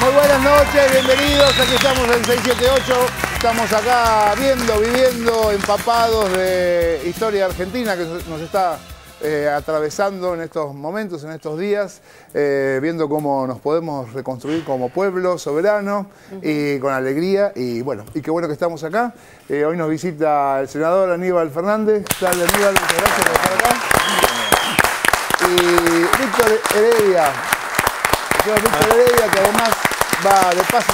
Muy buenas noches, bienvenidos. Aquí estamos en 678. Estamos acá viviendo, empapados de historia argentina que nos está atravesando en estos momentos, en estos días, viendo cómo nos podemos reconstruir como pueblo soberano y con alegría. Y bueno, y qué bueno que estamos acá. Hoy nos visita el senador Aníbal Fernández. ¿Qué tal, Aníbal? Muchas gracias por estar acá. Y Víctor Heredia. El señor Víctor Heredia, que además va de paso,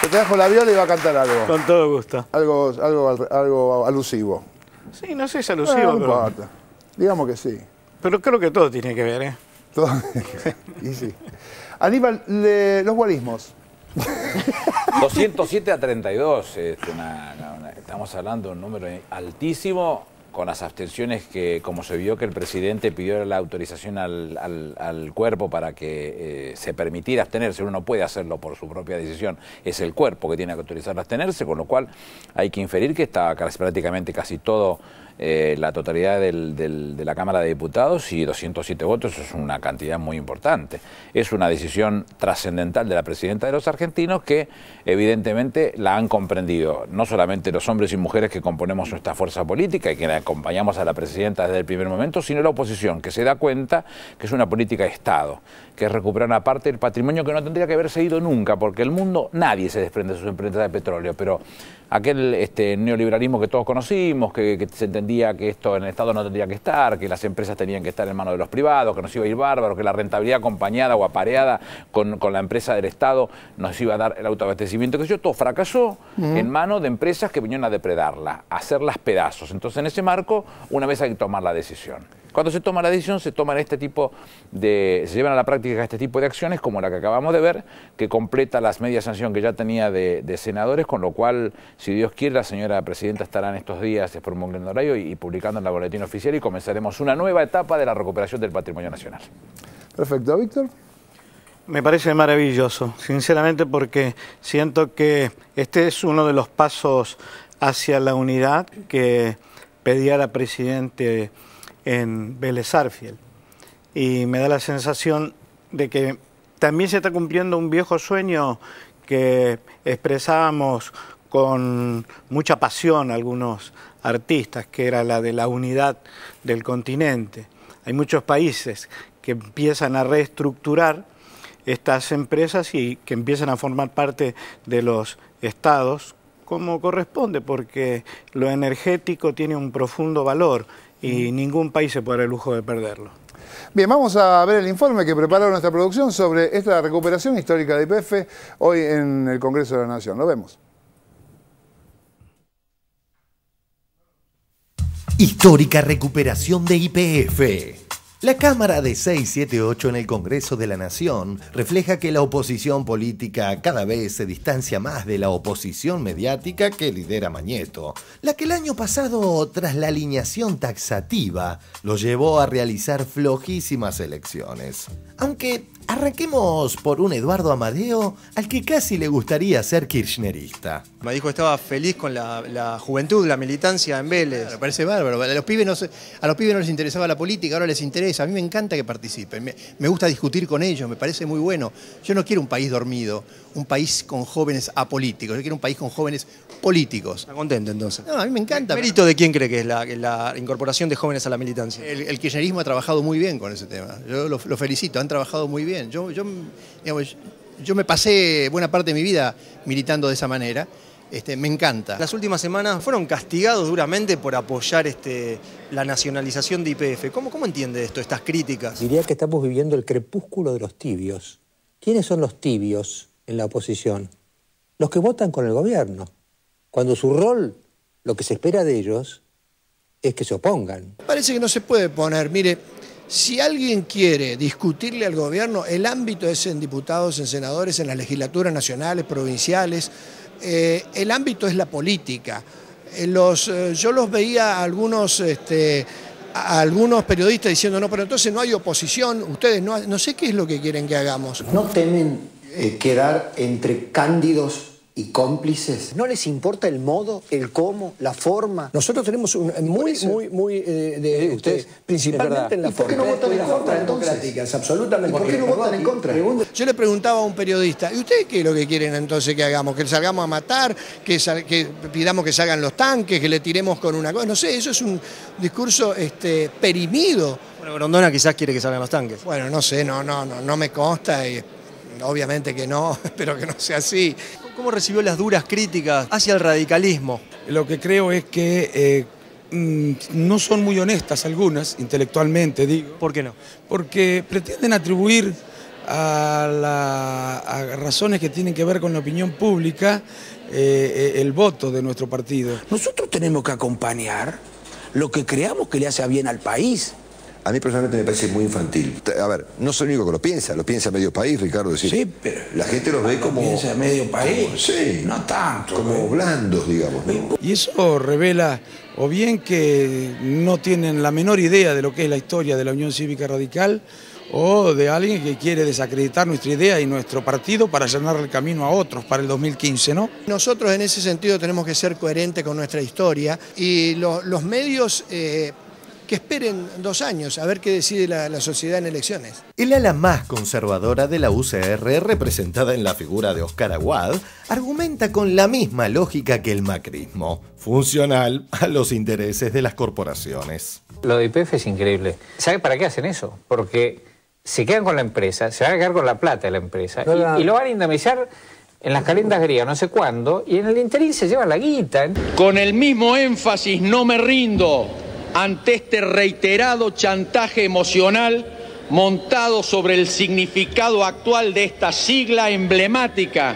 se trajo la viola y va a cantar algo. Con todo gusto. Algo alusivo. Sí, no sé si es alusivo, no importa. Digamos que sí. Pero creo que todo tiene que ver, ¿eh? Todo. Y sí. Aníbal, los guarismos. 207 a 32. Estamos hablando de un número altísimo, con las abstenciones que, como se vio que el presidente pidió la autorización al cuerpo para que se permitiera abstenerse. Uno no puede hacerlo por su propia decisión, es el cuerpo que tiene que autorizar a abstenerse, con lo cual hay que inferir que está prácticamente casi todo, la totalidad de la Cámara de Diputados, y 207 votos es una cantidad muy importante. Es una decisión trascendental de la presidenta de los argentinos que evidentemente la han comprendido, no solamente los hombres y mujeres que componemos nuestra fuerza política y que acompañamos a la presidenta desde el primer momento, sino la oposición, que se da cuenta que es una política de Estado, que es recuperar una parte del patrimonio que no tendría que haberse ido nunca, porque el mundo, nadie se desprende de sus empresas de petróleo, pero aquel neoliberalismo que todos conocimos, que se entendía que esto en el Estado no tendría que estar, que las empresas tenían que estar en manos de los privados, que nos iba a ir bárbaro, que la rentabilidad acompañada o apareada con la empresa del Estado nos iba a dar el autoabastecimiento, que yo todo fracasó en manos de empresas que vinieron a depredarla, a hacerlas pedazos. Entonces, en ese marco, una vez hay que tomar la decisión. Cuando se toma la decisión, se llevan a la práctica este tipo de acciones, como la que acabamos de ver, que completa las media sanción que ya tenía de senadores, con lo cual, si Dios quiere, la señora presidenta estará en estos días promulgando el horario y publicando en la boletín oficial, y comenzaremos una nueva etapa de la recuperación del patrimonio nacional. Perfecto. ¿Víctor? Me parece maravilloso, sinceramente, porque siento que este es uno de los pasos hacia la unidad que pedía la presidenta en Vélez Sarsfield, y me da la sensación de que también se está cumpliendo un viejo sueño que expresábamos con mucha pasión algunos artistas, que era la de la unidad del continente. Hay muchos países que empiezan a reestructurar estas empresas y que empiezan a formar parte de los estados como corresponde, porque lo energético tiene un profundo valor y ningún país se puede dar el lujo de perderlo. Bien, vamos a ver el informe que preparó nuestra producción sobre esta recuperación histórica de YPF hoy en el Congreso de la Nación. Lo vemos. Histórica recuperación de YPF. La Cámara de 678 en el Congreso de la Nación refleja que la oposición política cada vez se distancia más de la oposición mediática que lidera Mañeto, la que el año pasado, tras la alineación taxativa, lo llevó a realizar flojísimas elecciones. Aunque arranquemos por un Eduardo Amadeo al que casi le gustaría ser kirchnerista. Me dijo que estaba feliz con la juventud, la militancia en Vélez. Me parece bárbaro. A los pibes no les interesaba la política, ahora les interesa. A mí me encanta que participen. Me gusta discutir con ellos, me parece muy bueno. Yo no quiero un país dormido, un país con jóvenes apolíticos. Yo quiero un país con jóvenes políticos. ¿Está contento entonces? No, a mí me encanta. ¿Mérito de quién cree que es la incorporación de jóvenes a la militancia? El kirchnerismo ha trabajado muy bien con ese tema. Yo lo felicito, han trabajado muy bien. Yo me pasé buena parte de mi vida militando de esa manera. Me encanta. Las últimas semanas fueron castigados duramente por apoyar la nacionalización de YPF. ¿Cómo entiende esto, estas críticas? Diría que estamos viviendo el crepúsculo de los tibios. ¿Quiénes son los tibios en la oposición? Los que votan con el gobierno. Cuando su rol, lo que se espera de ellos, es que se opongan. Parece que no se puede poner, mire, si alguien quiere discutirle al gobierno, el ámbito es en diputados, en senadores, en las legislaturas nacionales, provinciales. El ámbito es la política. Yo los veía a algunos periodistas diciendo, no, pero entonces no hay oposición, ustedes no sé qué es lo que quieren que hagamos. ¿No temen quedar entre cándidos y cómplices. ¿No les importa el modo, el cómo, la forma? Nosotros tenemos principalmente en la forma. ¿Por qué no votan en contra entonces? Absolutamente. ¿Por qué no votan en contra? Yo le preguntaba a un periodista, ¿y ustedes qué es lo que quieren entonces que hagamos? ¿Que salgamos a matar? ¿Que pidamos que salgan los tanques? ¿Que le tiremos con una cosa? No sé, eso es un discurso perimido. Bueno, Grondona quizás quiere que salgan los tanques. Bueno, no sé, no me consta y obviamente que no, espero que no sea así. ¿Cómo recibió las duras críticas hacia el radicalismo? Lo que creo es que no son muy honestas algunas, intelectualmente digo. ¿Por qué no? Porque pretenden atribuir a razones que tienen que ver con la opinión pública el voto de nuestro partido. Nosotros tenemos que acompañar lo que creamos que le hace bien al país. A mí personalmente me parece muy infantil. A ver, no soy el único que lo piensa medio país, Ricardo. Decir, sí, pero la gente los ve como... piensa medio país, sí, no tanto. Como blandos, digamos, ¿no? Y eso revela o bien que no tienen la menor idea de lo que es la historia de la Unión Cívica Radical, o de alguien que quiere desacreditar nuestra idea y nuestro partido para allanar el camino a otros para el 2015, ¿no? Nosotros en ese sentido tenemos que ser coherentes con nuestra historia y los medios... que esperen 2 años a ver qué decide la sociedad en elecciones. El ala más conservadora de la UCR, representada en la figura de Oscar Aguad, argumenta con la misma lógica que el macrismo, funcional a los intereses de las corporaciones. Lo de YPF es increíble. ¿Sabe para qué hacen eso? Porque se quedan con la empresa, se van a quedar con la plata de la empresa y lo van a indemnizar en las calendas griegas, no sé cuándo, y en el interín se llevan la guita. Con el mismo énfasis no me rindo ante este reiterado chantaje emocional montado sobre el significado actual de esta sigla emblemática.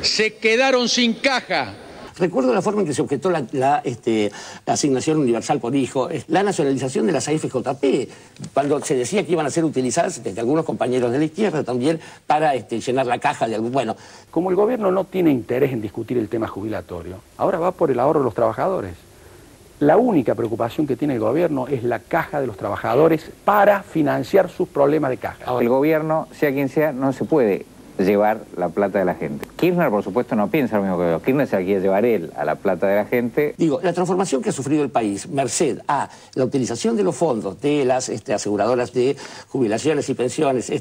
Se quedaron sin caja. Recuerdo la forma en que se objetó la asignación universal por hijo, la nacionalización de las AFJP, cuando se decía que iban a ser utilizadas desde algunos compañeros de la izquierda también para llenar la caja de algún... Bueno, como el gobierno no tiene interés en discutir el tema jubilatorio, ahora va por el ahorro de los trabajadores. La única preocupación que tiene el gobierno es la caja de los trabajadores para financiar sus problemas de caja. El gobierno, sea quien sea, no se puede llevar la plata de la gente. Kirchner, por supuesto, no piensa lo mismo que yo. Kirchner se la quiere llevar él a la plata de la gente. Digo, la transformación que ha sufrido el país, merced a la utilización de los fondos de las aseguradoras de jubilaciones y pensiones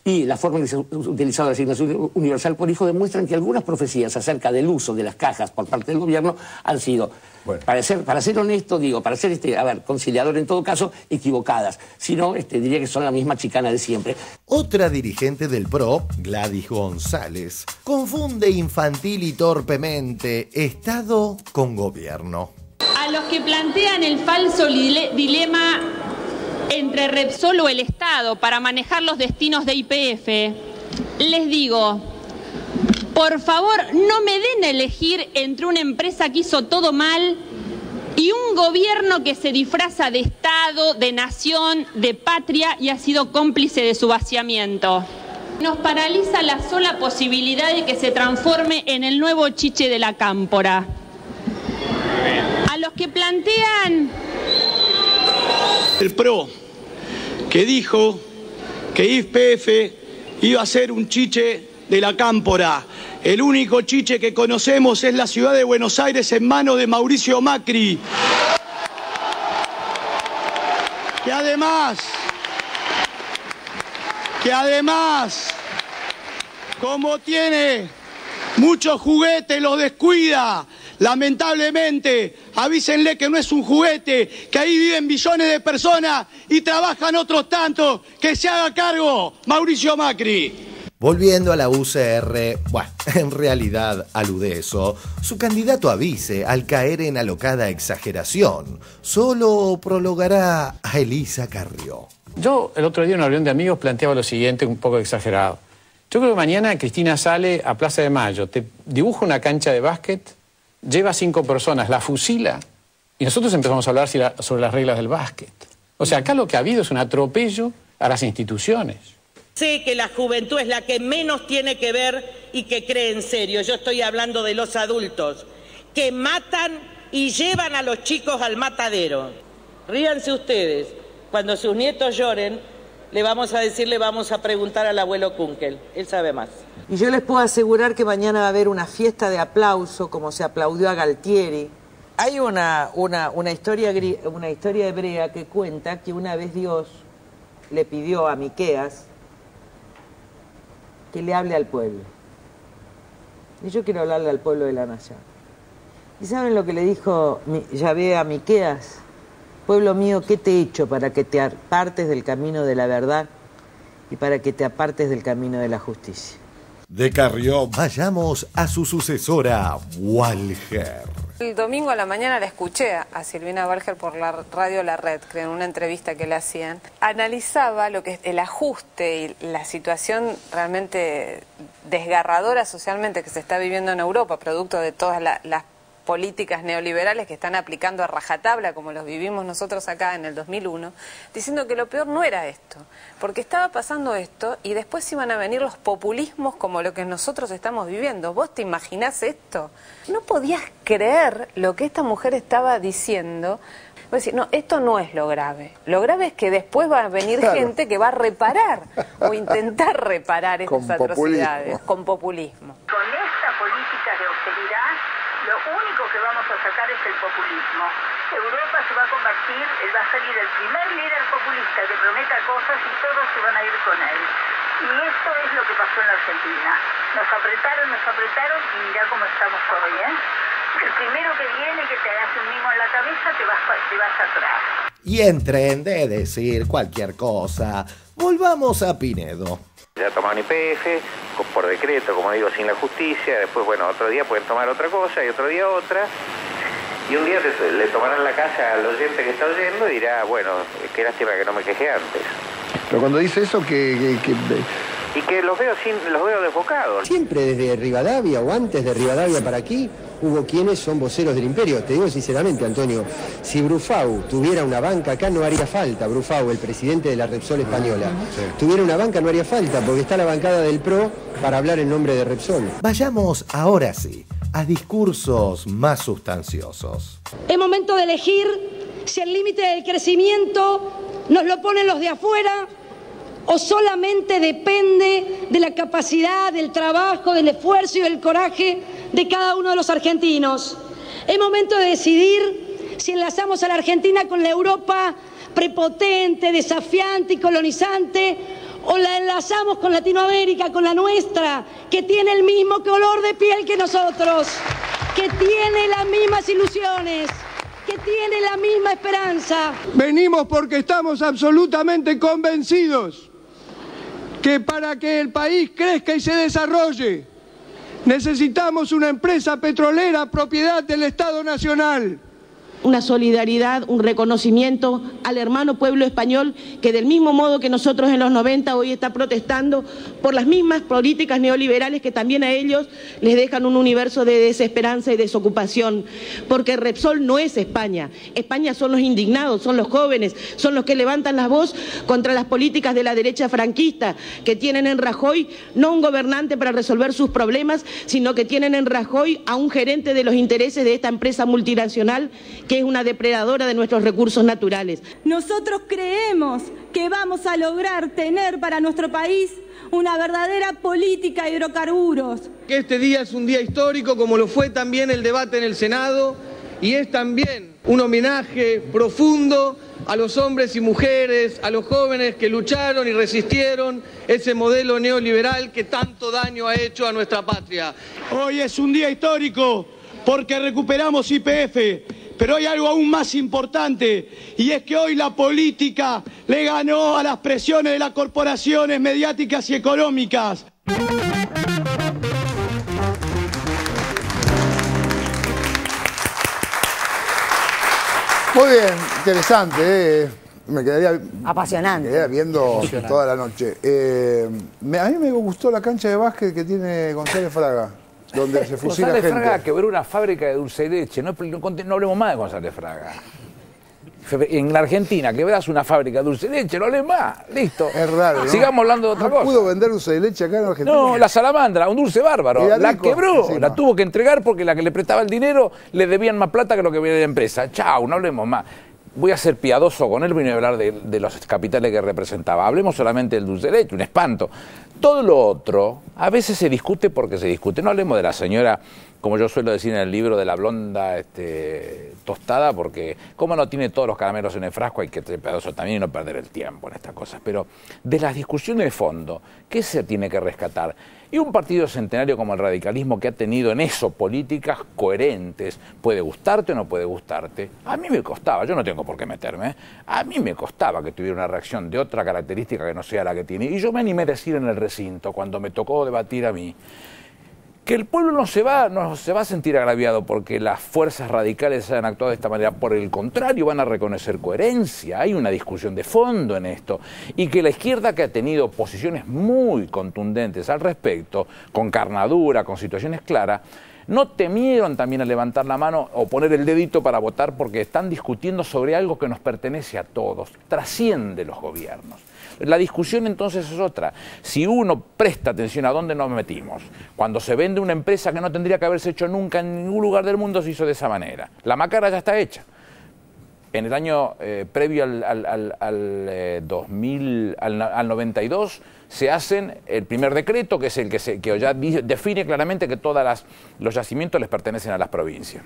y la forma en que se ha utilizado la asignación universal por hijo, demuestran que algunas profecías acerca del uso de las cajas por parte del gobierno han sido, bueno, para ser honesto, digo, para ser conciliador en todo caso, equivocadas. Si no, diría que son la misma chicana de siempre. Otra dirigente del PRO, Gladys González, confunde infantil y torpemente Estado con gobierno. A los que plantean el falso dilema entre Repsol o el Estado para manejar los destinos de YPF, les digo, por favor, no me den a elegir entre una empresa que hizo todo mal y un gobierno que se disfraza de Estado, de nación, de patria y ha sido cómplice de su vaciamiento. Nos paraliza la sola posibilidad de que se transforme en el nuevo chiche de la cámpora. A los que plantean... El PRO, que dijo que YPF iba a ser un chiche de la cámpora. El único chiche que conocemos es la ciudad de Buenos Aires en manos de Mauricio Macri. Que además, como tiene muchos juguetes, los descuida. Lamentablemente, avísenle que no es un juguete, que ahí viven billones de personas y trabajan otros tantos. Que se haga cargo Mauricio Macri. Volviendo a la UCR, bueno, en realidad alude eso. Su candidato a vice, al caer en alocada exageración, solo prologará a Elisa Carrió. Yo el otro día en una reunión de amigos planteaba lo siguiente, un poco exagerado. Yo creo que mañana Cristina sale a Plaza de Mayo, te dibuja una cancha de básquet, lleva 5 personas, la fusila, y nosotros empezamos a hablar sobre las reglas del básquet. O sea, acá lo que ha habido es un atropello a las instituciones. Sé que la juventud es la que menos tiene que ver y que cree en serio. Yo estoy hablando de los adultos que matan y llevan a los chicos al matadero. Ríanse ustedes cuando sus nietos lloren le vamos a decir, le vamos a preguntar al abuelo Kunkel, él sabe más. Y yo les puedo asegurar que mañana va a haber una fiesta de aplauso, como se aplaudió a Galtieri. Hay una historia hebrea que cuenta que una vez Dios le pidió a Miqueas que le hable al pueblo. Y yo quiero hablarle al pueblo de la nación. ¿Y saben lo que le dijo Yahvé a Miqueas? Pueblo mío, ¿qué te he hecho para que te apartes del camino de la verdad y para que te apartes del camino de la justicia? De Carrió, vayamos a su sucesora, Walger. El domingo a la mañana la escuché a Silvina Walger por la radio La Red, creo, en una entrevista que le hacían. Analizaba lo que es el ajuste y la situación realmente desgarradora socialmente que se está viviendo en Europa, producto de todas las políticas neoliberales que están aplicando a rajatabla, como los vivimos nosotros acá en el 2001, diciendo que lo peor no era esto, porque estaba pasando esto y después iban a venir los populismos como lo que nosotros estamos viviendo. ¿Vos te imaginás esto? No podías creer lo que esta mujer estaba diciendo. Voy a decir, no, esto no es lo grave. Lo grave es que después va a venir gente que va a reparar o intentar reparar estas atrocidades con populismo. Con esta política de austeridad, lo único que vamos a sacar es el populismo. Europa se va a convertir, va a salir el primer líder populista que prometa cosas y todos se van a ir con él. Y esto es lo que pasó en la Argentina. Nos apretaron y mirá cómo estamos hoy, ¿eh? El primero que viene que te hace un mimo en la cabeza te vas atrás. Y en tren de decir cualquier cosa, volvamos a Pinedo. Ya tomaron YPF, por decreto, como digo, sin la justicia. Después, bueno, otro día pueden tomar otra cosa y otro día otra. Y un día le tomarán la casa al oyente que está oyendo y dirá, bueno, qué lástima que no me quejé antes. Pero cuando dice eso, Y que los veo desbocados. Siempre desde Rivadavia o antes de Rivadavia para aquí hubo quienes son voceros del imperio. Te digo sinceramente, Antonio, si Brufau tuviera una banca acá no haría falta. Brufau, el presidente de la Repsol española, tuviera una banca no haría falta porque está la bancada del PRO para hablar en nombre de Repsol. Vayamos ahora sí a discursos más sustanciosos. Es momento de elegir si el límite del crecimiento nos lo ponen los de afuera o solamente depende de la capacidad, del trabajo, del esfuerzo y del coraje de cada uno de los argentinos. Es momento de decidir si enlazamos a la Argentina con la Europa prepotente, desafiante y colonizante, o la enlazamos con Latinoamérica, con la nuestra, que tiene el mismo color de piel que nosotros, que tiene las mismas ilusiones, que tiene la misma esperanza. Venimos porque estamos absolutamente convencidos que para que el país crezca y se desarrolle, necesitamos una empresa petrolera propiedad del Estado Nacional. Una solidaridad, un reconocimiento al hermano pueblo español que del mismo modo que nosotros en los 90 hoy está protestando por las mismas políticas neoliberales que también a ellos les dejan un universo de desesperanza y desocupación, porque Repsol no es España. España son los indignados, son los jóvenes, son los que levantan la voz contra las políticas de la derecha franquista, que tienen en Rajoy no un gobernante para resolver sus problemas, sino que tienen en Rajoy a un gerente de los intereses de esta empresa multinacional que es una depredadora de nuestros recursos naturales. Nosotros creemos que vamos a lograr tener para nuestro país una verdadera política de hidrocarburos. Este día es un día histórico, como lo fue también el debate en el Senado, y es también un homenaje profundo a los hombres y mujeres, a los jóvenes que lucharon y resistieron ese modelo neoliberal que tanto daño ha hecho a nuestra patria. Hoy es un día histórico porque recuperamos YPF. Pero hay algo aún más importante, y es que hoy la política le ganó a las presiones de las corporaciones mediáticas y económicas. Muy bien, interesante. Me quedaría apasionante. Me quedaría viendo toda la noche. A mí me gustó la cancha de básquet que tiene González Fraga, donde se fusila González gente. Fraga quebró una fábrica de dulce y leche. No hablemos más de González Fraga. En la Argentina quebras una fábrica de dulce y leche, no hables más. Listo. Es raro, ¿no? Sigamos hablando de otra cosa. ¿No pudo vender dulce de leche acá en Argentina? No, la salamandra, un dulce bárbaro. La quebró, encima. La tuvo que entregar porque la que le prestaba el dinero le debían más plata que lo que venía de la empresa. Chau, no hablemos más. voy a ser piadoso con él, voy a hablar de los capitales que representaba. Hablemos solamente del dulce de leche, un espanto. Todo lo otro, a veces se discute porque se discute. No hablemos de la señora, como yo suelo decir en el libro, de la blonda tostada, porque como no tiene todos los caramelos en el frasco, hay que ser piadoso también y no perder el tiempo en estas cosas. Pero de las discusiones de fondo, ¿qué se tiene que rescatar? Y un partido centenario como el radicalismo, que ha tenido en eso políticas coherentes, puede gustarte o no puede gustarte. A mí me costaba, yo no tengo por qué meterme, a mí me costaba que tuviera una reacción de otra característica que no sea la que tiene. Y yo me animé a decir en el recinto, cuando me tocó debatir a mí, que el pueblo no se va a sentir agraviado porque las fuerzas radicales hayan actuado de esta manera. Por el contrario, van a reconocer coherencia. Hay una discusión de fondo en esto. Y que la izquierda, que ha tenido posiciones muy contundentes al respecto, con carnadura, con situaciones claras, no temieron también a levantar la mano o poner el dedito para votar, porque están discutiendo sobre algo que nos pertenece a todos, trasciende los gobiernos. La discusión entonces es otra. Si uno presta atención a dónde nos metimos, cuando se vende una empresa que no tendría que haberse hecho nunca en ningún lugar del mundo, se hizo de esa manera. La Macara ya está hecha. En el año previo al 92 se hacen el primer decreto, que es el que ya define claramente que todos los yacimientos les pertenecen a las provincias.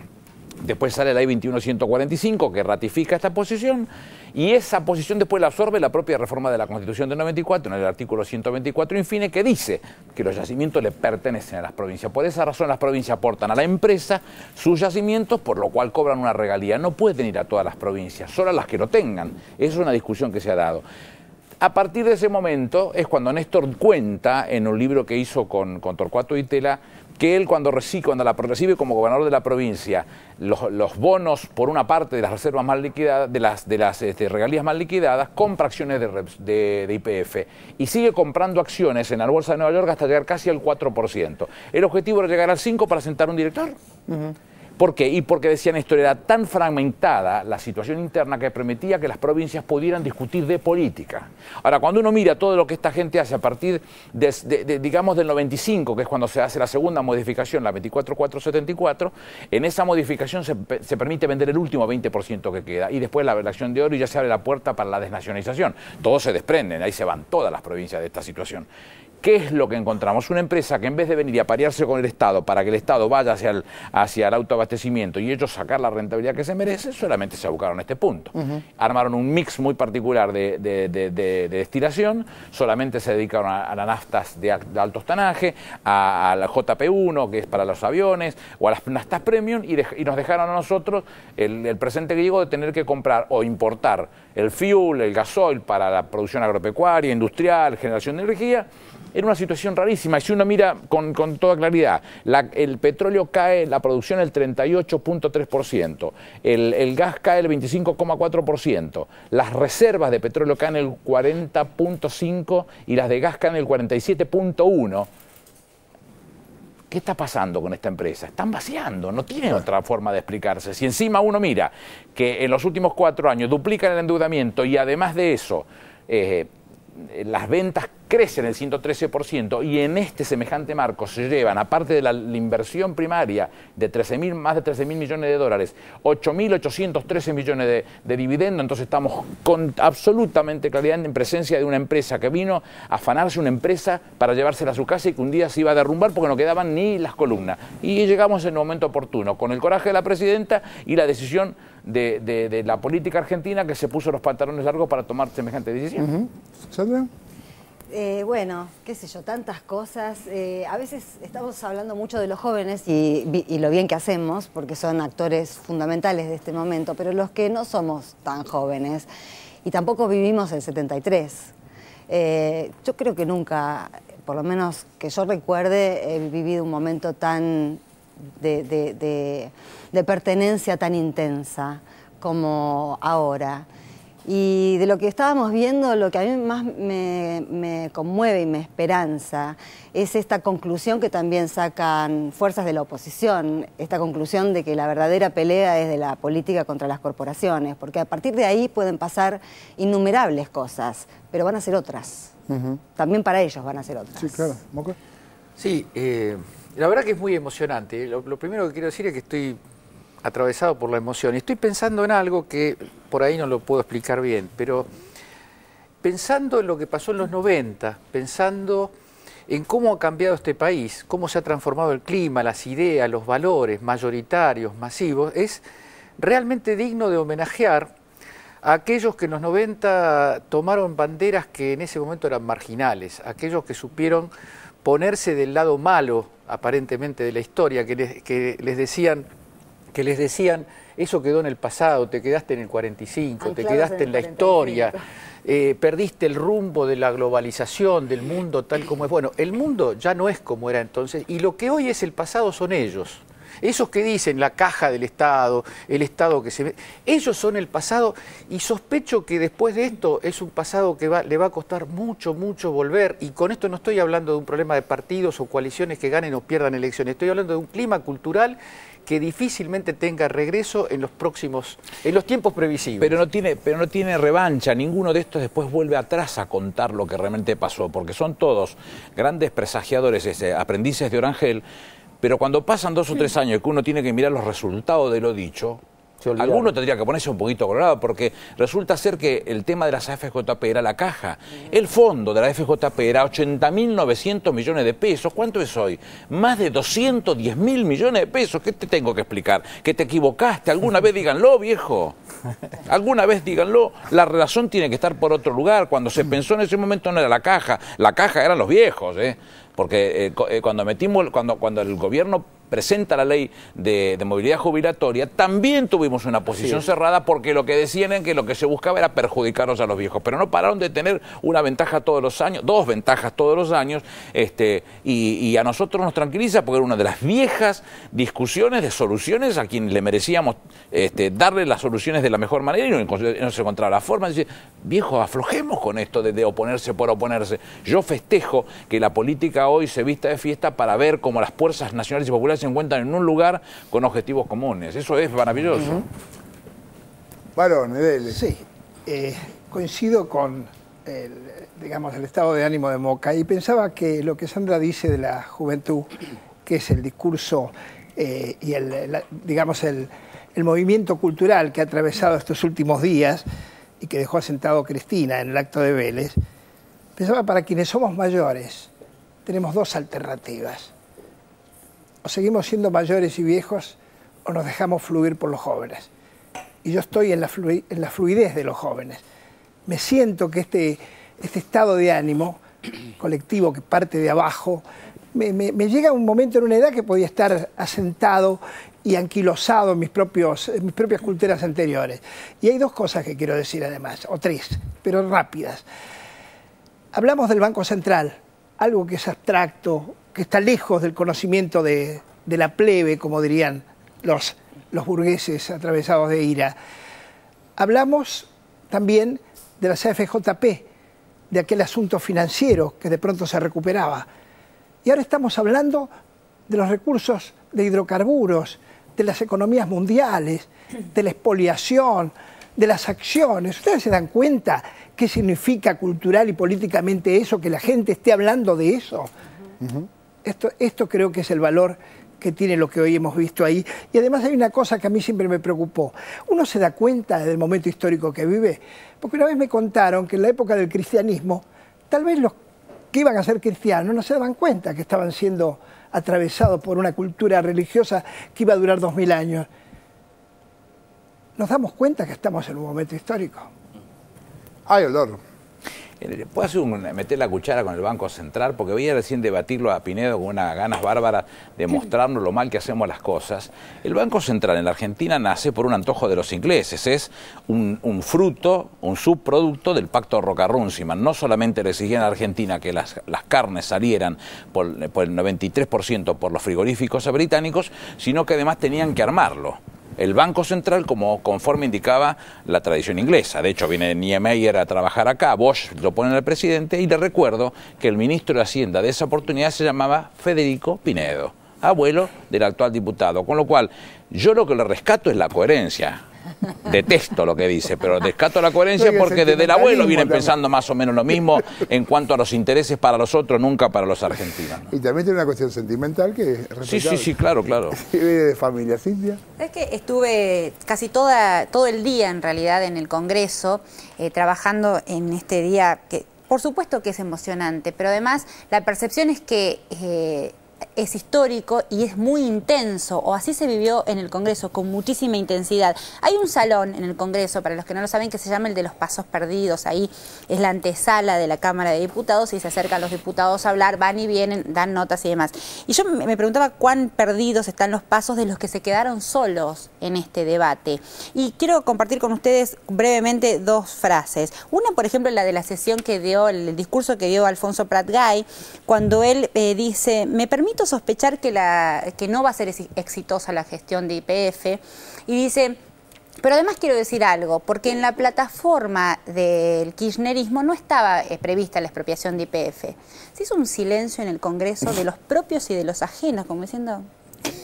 Después sale la ley 21.145, que ratifica esta posición, y esa posición después la absorbe la propia reforma de la Constitución del 94, en el artículo 124 infine, que dice que los yacimientos le pertenecen a las provincias. Por esa razón las provincias aportan a la empresa sus yacimientos, por lo cual cobran una regalía. No pueden ir a todas las provincias, solo a las que lo tengan. Esa es una discusión que se ha dado. A partir de ese momento es cuando Néstor cuenta, en un libro que hizo con Torcuato Itela, que él cuando recibe como gobernador de la provincia los bonos por una parte de las reservas más liquidadas, de las regalías más liquidadas, compra acciones de YPF y sigue comprando acciones en la Bolsa de Nueva York hasta llegar casi al 4%. El objetivo era llegar al 5% para sentar un director. ¿Por qué? Y porque, decía Néstor, era tan fragmentada la situación interna que permitía que las provincias pudieran discutir de política. Ahora, cuando uno mira todo lo que esta gente hace a partir digamos del 95, que es cuando se hace la segunda modificación, la 24.474, en esa modificación se permite vender el último 20% que queda, y después la relación de oro, y ya se abre la puerta para la desnacionalización. Todos se desprenden, ahí se van todas las provincias de esta situación. ¿Qué es lo que encontramos? Una empresa que, en vez de venir y aparearse con el Estado para que el Estado vaya hacia el autoabastecimiento y ellos sacar la rentabilidad que se merece, solamente se abocaron a este punto. Armaron un mix muy particular de destilación, solamente se dedicaron a las naftas de alto tanaje, a la JP1, que es para los aviones, o a las naftas premium, y nos dejaron a nosotros el presente griego de tener que comprar o importar el fuel, el gasoil para la producción agropecuaria, industrial, generación de energía. Era una situación rarísima, y si uno mira con toda claridad, el petróleo cae, la producción el 38.3%, el gas cae el 25.4%, las reservas de petróleo caen el 40.5% y las de gas caen el 47.1%. ¿Qué está pasando con esta empresa? Están vaciando, no tienen otra forma de explicarse. Si encima uno mira que en los últimos 4 años duplican el endeudamiento y además de eso las ventas crecen el 113%, y en este semejante marco se llevan, aparte de la inversión primaria de más de 13.000 millones de dólares, 8.813 millones de dividendos, entonces estamos con absolutamente claridad en presencia de una empresa que vino a afanarse una empresa para llevársela a su casa, y que un día se iba a derrumbar porque no quedaban ni las columnas. Y llegamos en el momento oportuno, con el coraje de la presidenta y la decisión de la política argentina, que se puso los pantalones largos para tomar semejante decisión. ¿Sandra? Bueno, qué sé yo, tantas cosas. A veces estamos hablando mucho de los jóvenes y lo bien que hacemos, porque son actores fundamentales de este momento, pero los que no somos tan jóvenes y tampoco vivimos el 73, yo creo que nunca, por lo menos que yo recuerde, he vivido un momento tan de pertenencia tan intensa como ahora. Y de lo que estábamos viendo, lo que a mí más me conmueve y me esperanza es esta conclusión que también sacan fuerzas de la oposición, esta conclusión de que la verdadera pelea es de la política contra las corporaciones, porque a partir de ahí pueden pasar innumerables cosas, pero van a ser otras. También para ellos van a ser otras. Sí, claro. ¿Moca? Sí, la verdad que es muy emocionante. Lo primero que quiero decir es que estoy atravesado por la emoción y estoy pensando en algo que por ahí no lo puedo explicar bien, pero pensando en lo que pasó en los 90, pensando en cómo ha cambiado este país, cómo se ha transformado el clima, las ideas, los valores mayoritarios, masivos, es realmente digno de homenajear a aquellos que en los 90 tomaron banderas que en ese momento eran marginales, aquellos que supieron ponerse del lado malo, aparentemente, de la historia, que les decían, eso quedó en el pasado, te quedaste en el 45, te quedaste en la historia, perdiste el rumbo de la globalización, del mundo tal como es. Bueno, el mundo ya no es como era entonces, y lo que hoy es el pasado son ellos. Esos que dicen la caja del Estado, el Estado que se ve, ellos son el pasado, y sospecho que después de esto es un pasado que le va a costar mucho, mucho volver, y con esto no estoy hablando de un problema de partidos o coaliciones que ganen o pierdan elecciones, estoy hablando de un clima cultural que difícilmente tenga regreso en los tiempos previsibles. Pero no tiene revancha, ninguno de estos después vuelve atrás a contar lo que realmente pasó, porque son todos grandes presagiadores, aprendices de Orangel. Pero cuando pasan 2 o 3 años que uno tiene que mirar los resultados de lo dicho, alguno tendría que ponerse un poquito colorado, porque resulta ser que el tema de las AFJP era la caja. El fondo de la AFJP era 80.900 millones de pesos. ¿Cuánto es hoy? Más de 210.000 millones de pesos. ¿Qué te tengo que explicar? ¿Que te equivocaste? ¿Alguna vez díganlo, viejo? ¿Alguna vez díganlo? La relación tiene que estar por otro lugar. Cuando se pensó en ese momento no era la caja eran los viejos, porque cuando el gobierno presenta la ley de movilidad jubilatoria, también tuvimos una posición cerrada, porque lo que decían es que lo que se buscaba era perjudicarlos a los viejos, pero no pararon de tener una ventaja todos los años, 2 ventajas todos los años, y a nosotros nos tranquiliza porque era una de las viejas discusiones de soluciones a quien le merecíamos darle las soluciones de la mejor manera, y no se encontraba la forma de decir, viejo, aflojemos con esto de oponerse por oponerse. Yo festejo que la política hoy se vista de fiesta para ver cómo las fuerzas nacionales y populares se encuentran en un lugar con objetivos comunes. Eso es maravilloso. Varón, Edele. Sí, coincido con el estado de ánimo de Moca, y pensaba que lo que Sandra dice de la juventud, que es el discurso y el movimiento cultural que ha atravesado estos últimos días y que dejó asentado Cristina en el acto de Vélez, pensaba, para quienes somos mayores tenemos 2 alternativas: o seguimos siendo mayores y viejos, o nos dejamos fluir por los jóvenes. Y yo estoy en la fluidez de los jóvenes. Me siento que este estado de ánimo colectivo que parte de abajo, me llega un momento en una edad que podía estar asentado y anquilosado en mis propias culturas anteriores. Y hay 2 cosas que quiero decir además, o 3, pero rápidas. Hablamos del Banco Central, algo que es abstracto, que está lejos del conocimiento de la plebe, como dirían los burgueses atravesados de ira. Hablamos también de las AFJP, de aquel asunto financiero que de pronto se recuperaba. Y ahora estamos hablando de los recursos de hidrocarburos, de las economías mundiales, de la expoliación, de las acciones. ¿Ustedes se dan cuenta qué significa cultural y políticamente eso, que la gente esté hablando de eso? Esto creo que es el valor que tiene lo que hoy hemos visto ahí. Y además hay una cosa que a mí siempre me preocupó. Uno se da cuenta del momento histórico que vive, porque una vez me contaron que en la época del cristianismo, tal vez los que iban a ser cristianos no se daban cuenta que estaban siendo atravesados por una cultura religiosa que iba a durar 2000 años. Nos damos cuenta que estamos en un momento histórico. Ay, olor. ¿Puedo meter la cuchara con el Banco Central? Porque voy a recién debatirlo a Pinedo con unas ganas bárbaras de mostrarnos lo mal que hacemos las cosas. El Banco Central en la Argentina nace por un antojo de los ingleses. Es un fruto, un subproducto del pacto Roca-Runciman. No solamente le exigían a Argentina que las carnes salieran por el 93% por los frigoríficos británicos, sino que además tenían que armarlo. El Banco Central, conforme indicaba la tradición inglesa. De hecho, viene Niemeyer a trabajar acá, Bosch lo pone en el presidente, y le recuerdo que el ministro de Hacienda de esa oportunidad se llamaba Federico Pinedo, abuelo del actual diputado. Con lo cual, yo lo que le rescato es la coherencia. Detesto lo que dice, pero descato la coherencia porque desde el abuelo vienen pensando más o menos lo mismo en cuanto a los intereses para los otros, nunca para los argentinos, ¿no? Y también tiene una cuestión sentimental que es respetable. Sí, claro. Viene de familia, Cintia. Es que estuve casi todo el día en realidad en el Congreso trabajando en este día que por supuesto que es emocionante, pero además la percepción es que es histórico y es muy intenso, o así se vivió en el Congreso, con muchísima intensidad. Hay un salón en el Congreso, para los que no lo saben, que se llama el de los pasos perdidos. Ahí es la antesala de la Cámara de Diputados y se acercan los diputados a hablar, van y vienen, dan notas y demás. Y yo me preguntaba cuán perdidos están los pasos de los que se quedaron solos en este debate. Y quiero compartir con ustedes brevemente dos frases. Una, por ejemplo, la de la sesión que dio, el discurso que dio Alfonso Prat Gay, cuando él dice: me permito sospechar que no va a ser exitosa la gestión de YPF, y dice: pero además quiero decir algo, porque en la plataforma del kirchnerismo no estaba prevista la expropiación de YPF. Se hizo un silencio en el Congreso de los propios y de los ajenos, como diciendo...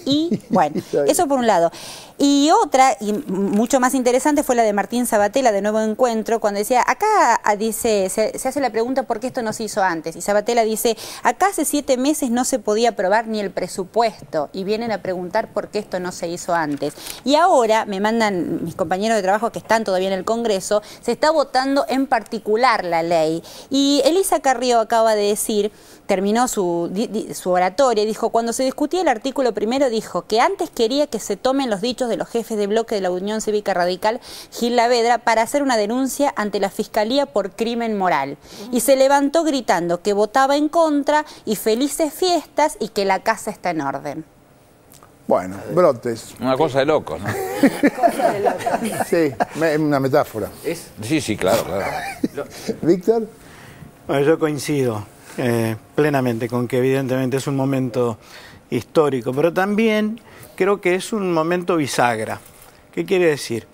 Y bueno, eso por un lado. Y otra, y mucho más interesante, fue la de Martín Sabatella de Nuevo Encuentro, cuando decía, acá dice, se hace la pregunta por qué esto no se hizo antes. Y Sabatella dice, acá hace 7 meses no se podía aprobar ni el presupuesto. Y vienen a preguntar por qué esto no se hizo antes. Y ahora me mandan mis compañeros de trabajo que están todavía en el Congreso, se está votando en particular la ley. Y Elisa Carrió acaba de decir, terminó su oratoria y dijo, cuando se discutía el artículo primero, dijo que antes quería que se tomen los dichos de los jefes de bloque de la Unión Cívica Radical, Gil Lavedra, para hacer una denuncia ante la Fiscalía por crimen moral. Y se levantó gritando que votaba en contra y felices fiestas y que la casa está en orden. Bueno, brotes. Una cosa de locos, ¿no? Cosa de locos. Sí, una metáfora. Sí, claro. Víctor. Bueno, yo coincido plenamente con que evidentemente es un momento histórico, pero también creo que es un momento bisagra. ¿Qué quiere decir?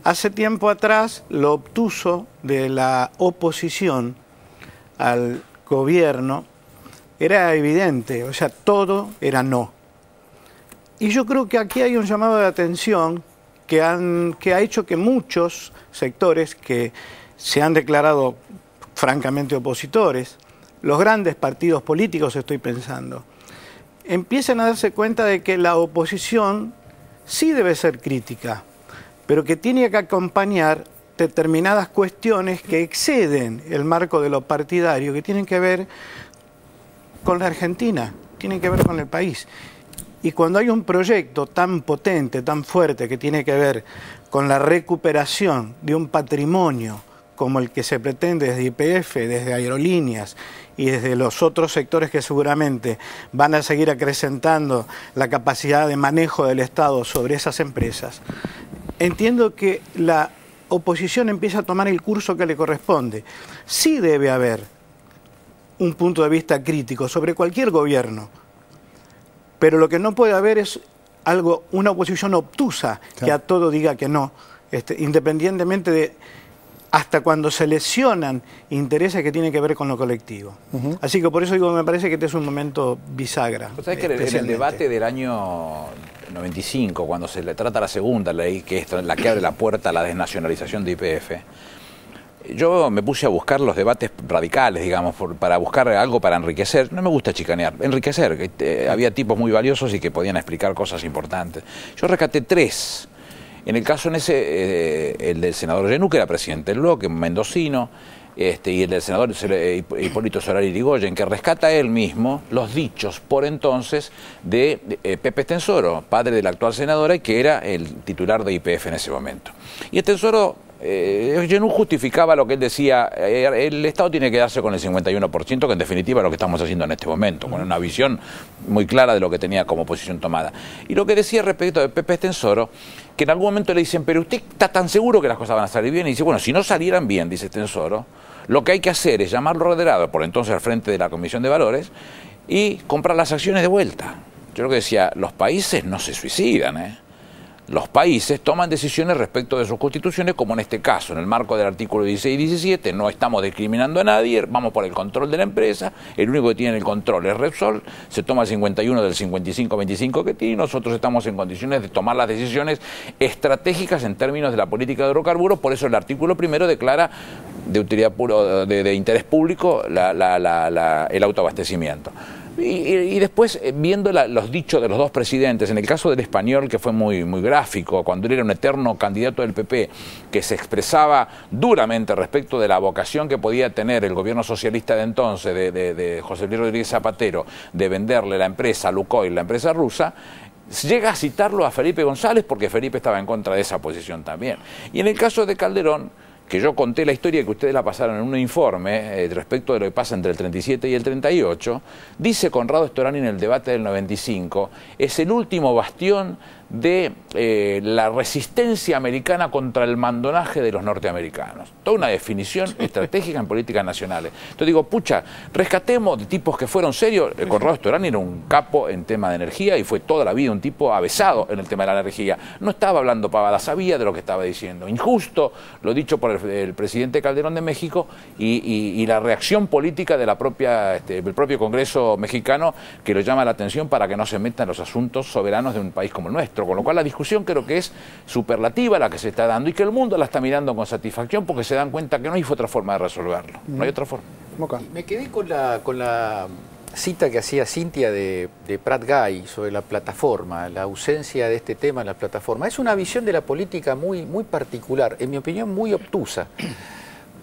Hace tiempo atrás lo obtuso de la oposición al gobierno era evidente, o sea, todo era no. Y yo creo que aquí hay un llamado de atención que ha hecho que muchos sectores que se han declarado francamente opositores, los grandes partidos políticos estoy pensando, empiecen a darse cuenta de que la oposición sí debe ser crítica, pero que tiene que acompañar determinadas cuestiones que exceden el marco de lo partidario, que tienen que ver con la Argentina, tienen que ver con el país. Y cuando hay un proyecto tan potente, tan fuerte, que tiene que ver con la recuperación de un patrimonio como el que se pretende desde YPF, desde Aerolíneas y desde los otros sectores que seguramente van a seguir acrecentando la capacidad de manejo del Estado sobre esas empresas, entiendo que la oposición empieza a tomar el curso que le corresponde. Sí debe haber un punto de vista crítico sobre cualquier gobierno, pero lo que no puede haber es una oposición obtusa que a todo diga que no, independientemente de hasta cuando se lesionan intereses que tienen que ver con lo colectivo. Así que por eso digo, me parece que este es un momento bisagra. ¿Sabes que en el debate del año 95, cuando se le trata la segunda ley, que es la que abre la puerta a la desnacionalización de YPF, yo me puse a buscar los debates radicales, digamos, para buscar algo para enriquecer. No me gusta chicanear, enriquecer. Había tipos muy valiosos y que podían explicar cosas importantes. Yo rescaté 3. En el caso el del senador Genú, que era presidente del bloque, mendocino, y el del senador Hipólito Solari Irigoyen, que rescata él mismo los dichos por entonces de Pepe Estenssoro, padre de la actual senadora, y que era el titular de YPF en ese momento. Y Estenssoro, Genú justificaba lo que él decía, el Estado tiene que darse con el 51%, que en definitiva es lo que estamos haciendo en este momento, con una visión muy clara de lo que tenía como posición tomada. Y lo que decía respecto de Pepe Estenssoro, que en algún momento le dicen, pero usted está tan seguro que las cosas van a salir bien, y dice, bueno, si no salieran bien, dice Estenssoro, lo que hay que hacer es llamarlo Roderado, por entonces al frente de la Comisión de Valores, y comprar las acciones de vuelta. Yo lo que decía, los países no se suicidan, los países toman decisiones respecto de sus constituciones, como en este caso, en el marco del artículo 16 y 17, no estamos discriminando a nadie, vamos por el control de la empresa, el único que tiene el control es Repsol, se toma el 51 del 55-25 que tiene, y nosotros estamos en condiciones de tomar las decisiones estratégicas en términos de la política de hidrocarburos, por eso el artículo primero declara de utilidad de interés público el autoabastecimiento. Y después, viendo los dichos de los dos presidentes, en el caso del español, que fue muy gráfico, cuando él era un eterno candidato del PP, que se expresaba duramente respecto de la vocación que podía tener el gobierno socialista de entonces, de José Luis Rodríguez Zapatero, de venderle la empresa a Lukoil, la empresa rusa, llega a citarlo a Felipe González porque Felipe estaba en contra de esa posición también. Y en el caso de Calderón, que yo conté la historia que ustedes la pasaron en un informe respecto de lo que pasa entre el 37 y el 38, dice Conrado Storani en el debate del 95, es el último bastión de la resistencia americana contra el mandonaje de los norteamericanos. Toda una definición estratégica en políticas nacionales. Entonces digo, pucha, rescatemos de tipos que fueron serios. Conrado Storani era un capo en tema de energía y fue toda la vida un tipo avesado en el tema de la energía. No estaba hablando pavadas, sabía de lo que estaba diciendo. Injusto lo dicho por el presidente Calderón de México y la reacción política de del propio Congreso mexicano, que lo llama la atención para que no se meta en los asuntos soberanos de un país como el nuestro. Con lo cual la discusión creo que es superlativa la que se está dando y que el mundo la está mirando con satisfacción porque se dan cuenta que no hay otra forma de resolverlo. No hay otra forma. Me quedé con la cita que hacía Cintia de Prat Gay sobre la plataforma, la ausencia de este tema en la plataforma. Es una visión de la política muy particular, en mi opinión muy obtusa.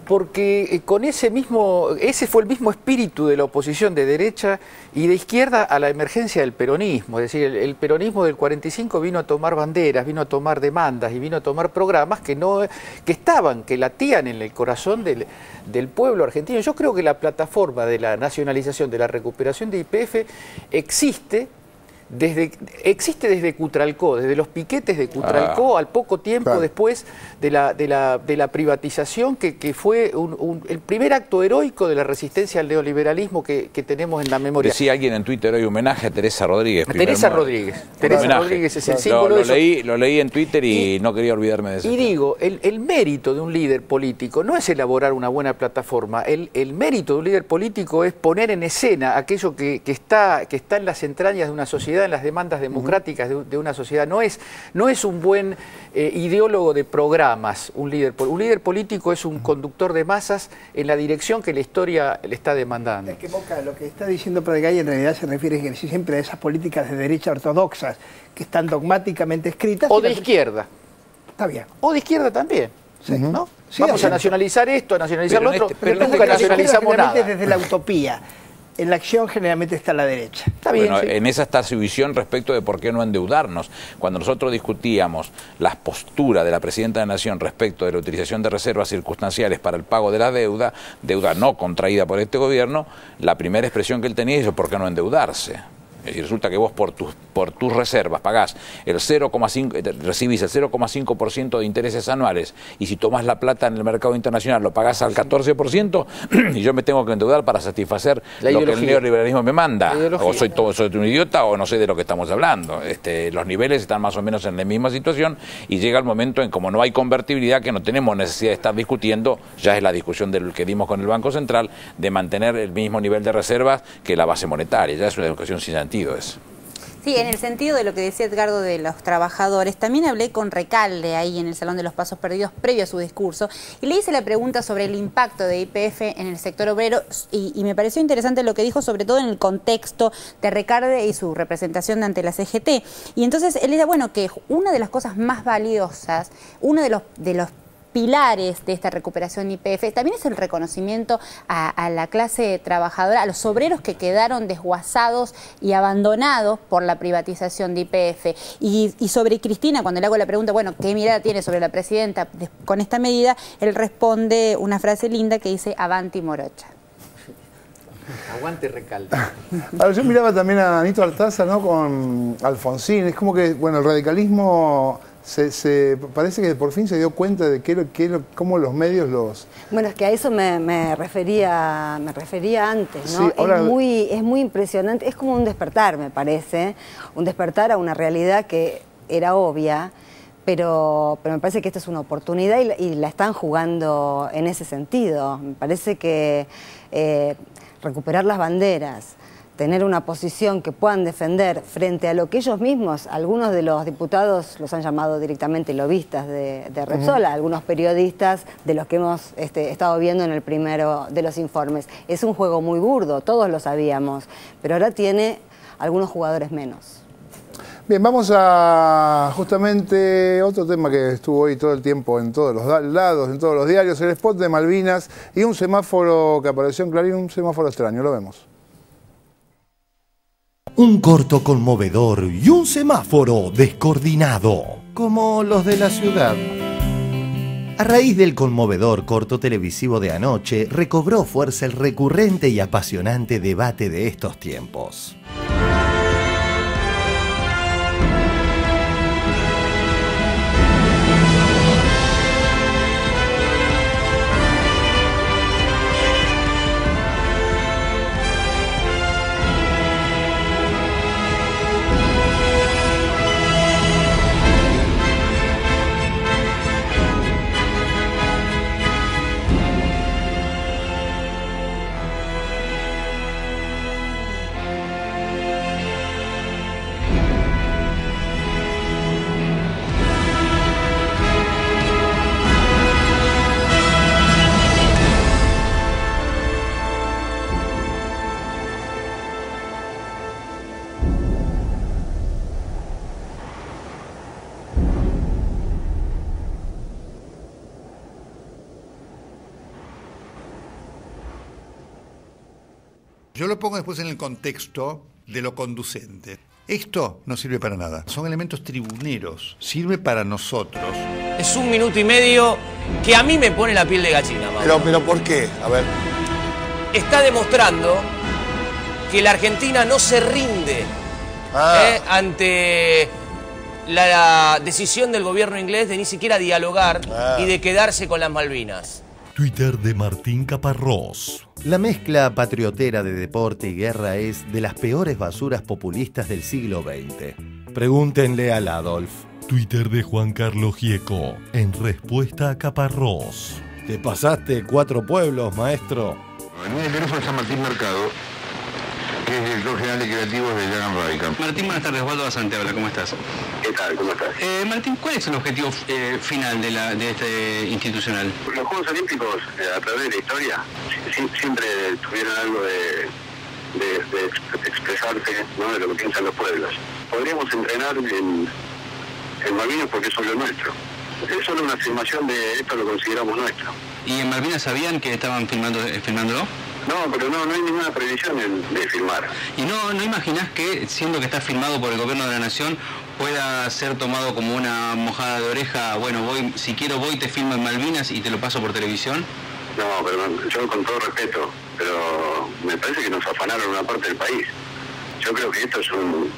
Porque con ese fue el mismo espíritu de la oposición de derecha y de izquierda a la emergencia del peronismo. Es decir, el peronismo del 45 vino a tomar banderas, vino a tomar demandas y vino a tomar programas que latían en el corazón del pueblo argentino. Yo creo que la plataforma de la nacionalización, de la recuperación de YPF existe desde Cutralcó, desde los piquetes de Cutralcó, al poco tiempo después de la privatización, que fue el primer acto heroico de la resistencia al neoliberalismo que tenemos en la memoria. Decía alguien en Twitter hoy, homenaje a Teresa Rodríguez. Teresa Rodríguez es el símbolo de eso. Lo leí en Twitter y no quería olvidarme de eso. Y digo, el mérito de un líder político no es elaborar una buena plataforma, el mérito de un líder político es poner en escena aquello que está en las entrañas de una sociedad, en las demandas democráticas de una sociedad. No es un buen ideólogo de programas, un líder político es un conductor de masas en la dirección que la historia le está demandando. Es que Boca, lo que está diciendo Pratgay en realidad se refiere siempre a esas políticas de derecha ortodoxas que están dogmáticamente escritas. O de izquierda. Está bien. O de izquierda también. Sí. ¿No? Sí, vamos a nacionalizar esto, a nacionalizar lo otro, pero nunca nacionalizamos nada. Desde la utopía. En la acción generalmente está la derecha. Está bien, bueno, sí. En esa está su visión respecto de por qué no endeudarnos. Cuando nosotros discutíamos las posturas de la Presidenta de la Nación respecto de la utilización de reservas circunstanciales para el pago de la deuda no contraída por este gobierno, la primera expresión que él tenía es ¿por qué no endeudarse? Es decir, resulta que vos por tus reservas pagás el 0,5, recibís el 0,5% de intereses anuales y si tomás la plata en el mercado internacional lo pagás al 14% y yo me tengo que endeudar para satisfacer lo que el neoliberalismo me manda. O soy un idiota o no sé de lo que estamos hablando. Los niveles están más o menos en la misma situación y llega el momento en como no hay convertibilidad, que no tenemos necesidad de estar discutiendo, ya es la discusión del que dimos con el Banco Central, de mantener el mismo nivel de reservas que la base monetaria. Ya es una discusión sin sentido. Sí, en el sentido de lo que decía Edgardo de los trabajadores, también hablé con Recalde ahí en el Salón de los Pasos Perdidos previo a su discurso y le hice la pregunta sobre el impacto de YPF en el sector obrero y me pareció interesante lo que dijo, sobre todo en el contexto de Recalde y su representación ante la CGT. Y entonces él era, bueno, que una de las cosas más valiosas, uno de los pilares de esta recuperación YPF también es el reconocimiento a la clase trabajadora, a los obreros que quedaron desguazados y abandonados por la privatización de YPF. Y sobre Cristina, cuando le hago la pregunta, bueno, ¿qué mirada tiene sobre la presidenta con esta medida? Él responde una frase linda que dice, avanti morocha. Aguante Recalde. Ahora, yo miraba también a Anito Artaza, ¿no? Con Alfonsín. Es como que, bueno, el radicalismo parece que por fin se dio cuenta de cómo los medios los... Bueno, es que a eso me refería antes, ¿no? Sí, ahora... es muy impresionante, es como un despertar, me parece, un despertar a una realidad que era obvia, Pero me parece que esta es una oportunidad y la están jugando en ese sentido. Me parece que recuperar las banderas, tener una posición que puedan defender frente a lo que ellos mismos, algunos de los diputados los han llamado directamente lobistas de Repsol, algunos periodistas de los que hemos estado viendo en el primero de los informes. Es un juego muy burdo, todos lo sabíamos, pero ahora tiene algunos jugadores menos. Bien, vamos a justamente otro tema que estuvo hoy todo el tiempo en todos los lados, en todos los diarios, el spot de Malvinas y un semáforo que apareció en Clarín, un semáforo extraño, lo vemos. Un corto conmovedor y un semáforo descoordinado, como los de la ciudad. A raíz del conmovedor corto televisivo de anoche, recobró fuerza el recurrente y apasionante debate de estos tiempos. Yo lo pongo después en el contexto de lo conducente. Esto no sirve para nada. Son elementos tribuneros. Sirve para nosotros. Es 1 minuto y medio que a mí me pone la piel de gallina, Mauro. Pero ¿por qué? A ver. Está demostrando que la Argentina no se rinde ante la decisión del gobierno inglés de ni siquiera dialogar y de quedarse con las Malvinas. Twitter de Martín Caparrós. La mezcla patriotera de deporte y guerra es de las peores basuras populistas del siglo XX. Pregúntenle al Adolf. Twitter de Juan Carlos Gieco. En respuesta a Caparrós. ¿Te pasaste 4 pueblos, maestro? En el teléfono está Martín Mercado, que es director general de creativos de Young Radical. Martín, buenas tardes. Osvaldo Basante habla, ¿cómo estás? ¿Qué tal? ¿Cómo estás? Martín, ¿cuál es el objetivo final de este institucional? Los Juegos Olímpicos, a través de la historia, siempre tuvieron algo de expresarse, ¿no?, de lo que piensan los pueblos. Podríamos entrenar en Malvinas porque eso es lo nuestro. Es solo una afirmación de esto lo consideramos nuestro. ¿Y en Malvinas sabían que estaban filmándolo? No, pero no hay ninguna previsión de filmar. ¿Y no imaginás que, siendo que está filmado por el gobierno de la nación, pueda ser tomado como una mojada de oreja? Bueno, si quiero voy, te filmo en Malvinas y te lo paso por televisión. No, pero yo con todo respeto, pero me parece que nos afanaron una parte del país. Yo creo que esto es un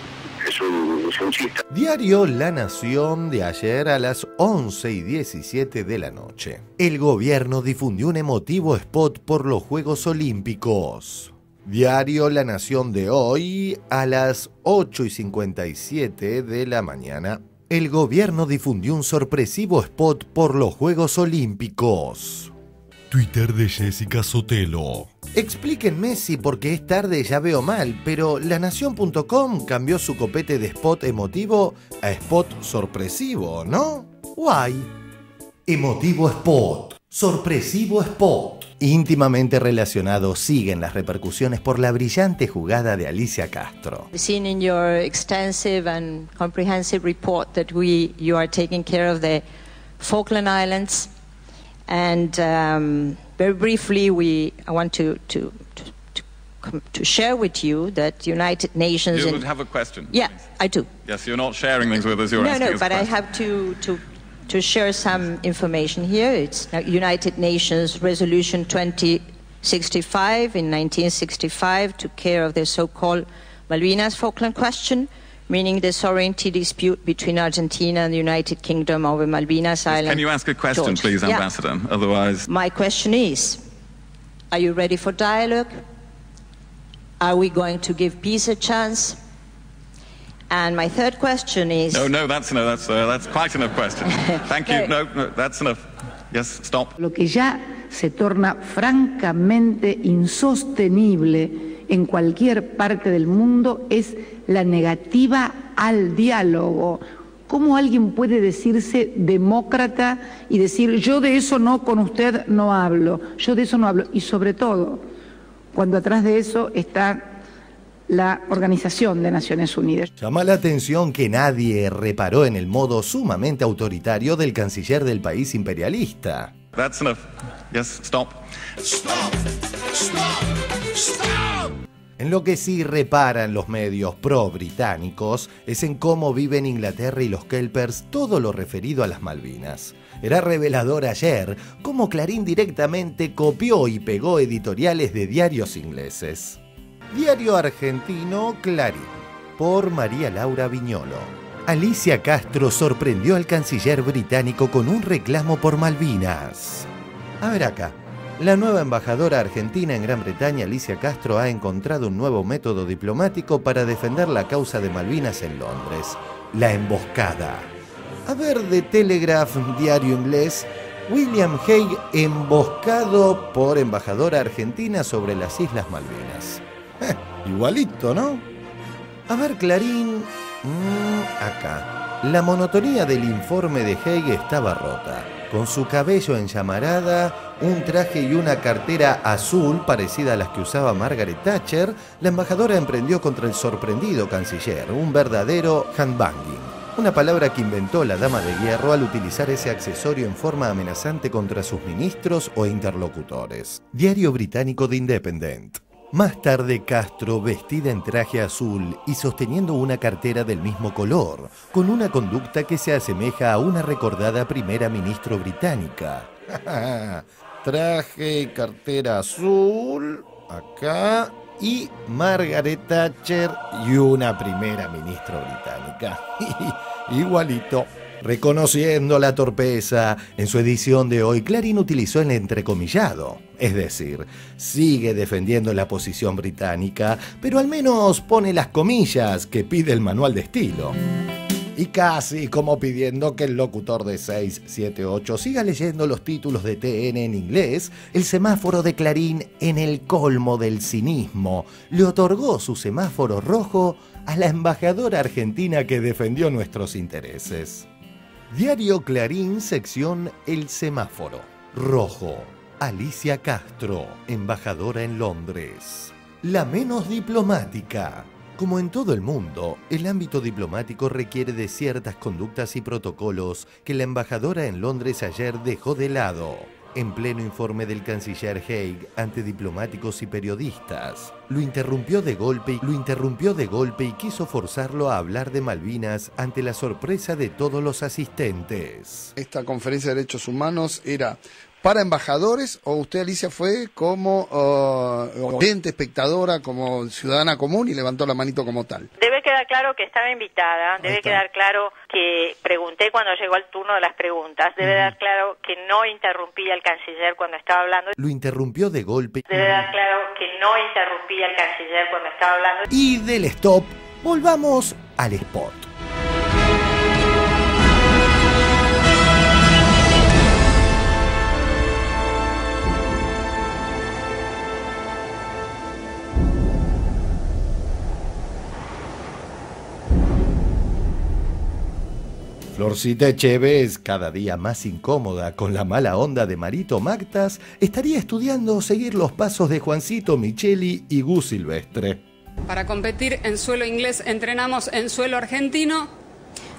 chiste. Diario La Nación de ayer a las 11:17 de la noche. El gobierno difundió un emotivo spot por los Juegos Olímpicos. Diario La Nación de hoy a las 8:57 de la mañana. El gobierno difundió un sorpresivo spot por los Juegos Olímpicos. Twitter de Jessica Sotelo. Explíquenme si porque es tarde ya veo mal, pero lanación.com cambió su copete de spot emotivo a spot sorpresivo, ¿no? Guay. Emotivo spot, sorpresivo spot. Íntimamente relacionados siguen las repercusiones por la brillante jugada de Alicia Castro. We've seen in your extensive and comprehensive report that you are taking care of the Falkland Islands. And very briefly, I want to share with you that United Nations... You would have a question. Yeah, I do. Yes, you're not sharing things with us, you're asking us but questions. I have to share some information here. It's United Nations Resolution 2065 in 1965 took care of the so-called Malvinas Falkland question, meaning the sovereignty dispute between Argentina and the United Kingdom over Malvinas Island. Can you ask a question, please, Ambassador? Yeah. Otherwise... My question is, are you ready for dialogue? Are we going to give peace a chance? And my third question is... No, that's quite enough question. Thank you. No, that's enough. Yes, stop. Lo que ya se torna francamente insostenible en cualquier parte del mundo es la negativa al diálogo. ¿Cómo alguien puede decirse demócrata y decir yo de eso no, con usted no hablo, yo de eso no hablo? Y sobre todo, cuando atrás de eso está la Organización de Naciones Unidas. Llama la atención que nadie reparó en el modo sumamente autoritario del canciller del país imperialista. That's enough. Yes, stop. Stop. Stop. Stop. En lo que sí reparan los medios pro-británicos es en cómo viven Inglaterra y los Kelpers todo lo referido a las Malvinas. Era revelador ayer cómo Clarín directamente copió y pegó editoriales de diarios ingleses. Diario argentino Clarín, por María Laura Viñolo. Alicia Castro sorprendió al canciller británico con un reclamo por Malvinas. A ver acá. La nueva embajadora argentina en Gran Bretaña, Alicia Castro, ha encontrado un nuevo método diplomático para defender la causa de Malvinas en Londres: la emboscada. A ver, de Telegraph, diario inglés, William Hague emboscado por embajadora argentina sobre las Islas Malvinas. Igualito, ¿no? A ver, Clarín, acá. La monotonía del informe de Hague estaba rota. Con su cabello en llamarada, un traje y una cartera azul parecida a las que usaba Margaret Thatcher, la embajadora emprendió contra el sorprendido canciller un verdadero handbanging, una palabra que inventó la dama de hierro al utilizar ese accesorio en forma amenazante contra sus ministros o interlocutores. Diario británico The Independent. Más tarde, Castro, vestida en traje azul y sosteniendo una cartera del mismo color, con una conducta que se asemeja a una recordada primera ministra británica. Traje y cartera azul, acá, y Margaret Thatcher y una primera ministra británica. Igualito. Reconociendo la torpeza, en su edición de hoy, Clarín utilizó el entrecomillado. Es decir, sigue defendiendo la posición británica, pero al menos pone las comillas que pide el manual de estilo. Y casi como pidiendo que el locutor de 678 siga leyendo los títulos de TN en inglés, el semáforo de Clarín, en el colmo del cinismo, le otorgó su semáforo rojo a la embajadora argentina que defendió nuestros intereses. Diario Clarín, sección El Semáforo. Rojo. Alicia Castro, embajadora en Londres. La menos diplomática. Como en todo el mundo, el ámbito diplomático requiere de ciertas conductas y protocolos que la embajadora en Londres ayer dejó de lado. En pleno informe del canciller Hague ante diplomáticos y periodistas, lo interrumpió de golpe y quiso forzarlo a hablar de Malvinas ante la sorpresa de todos los asistentes. Esta conferencia de derechos humanos era para embajadores, o usted, Alicia, fue como oyente, espectadora, como ciudadana común y levantó la manito como tal. Debe quedar claro que estaba invitada, debe quedar claro que pregunté cuando llegó el turno de las preguntas, debe dar claro que no interrumpí al canciller cuando estaba hablando. Lo interrumpió de golpe. Debe dar claro que no interrumpí al canciller cuando estaba hablando. Y del stop, volvamos al sport. Florcita Echeves, cada día más incómoda con la mala onda de Marito Mactas, estaría estudiando seguir los pasos de Juancito Micheli y Gus Silvestre. Para competir en suelo inglés entrenamos en suelo argentino.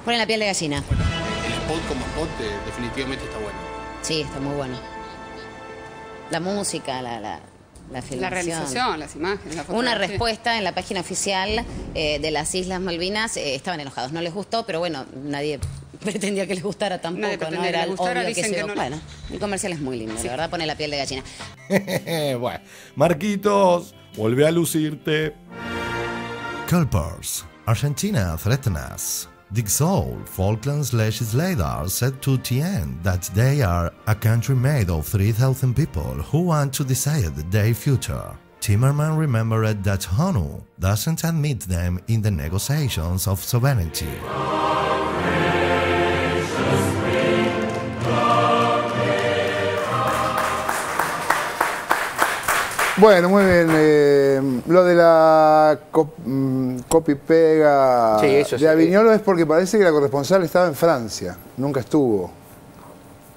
Ponen la piel de gallina. Bueno, el spot como spot definitivamente está bueno. Sí, está muy bueno. La música, la filmación. La realización, las imágenes, la fotografía. Una respuesta en la página oficial de las Islas Malvinas. Estaban enojados, no les gustó, pero bueno, nadie pretendía que les gustara tampoco, ¿no? Era obvio que se... No. Bueno, el comercial es muy lindo, sí. La verdad pone la piel de gallina. Bueno, Marquitos, vuelve a lucirte. Kelpers, Argentina threatens. The Seoul Falklands legislators said to TN that they are a country made of 3,000 people who want to decide their future. Timmerman remembered that ONU doesn't admit them in the negotiations of sovereignty. Bueno, muy bien. Lo de la copy-pega Sí, eso de Aviñolo es porque parece que la corresponsal estaba en Francia, nunca estuvo.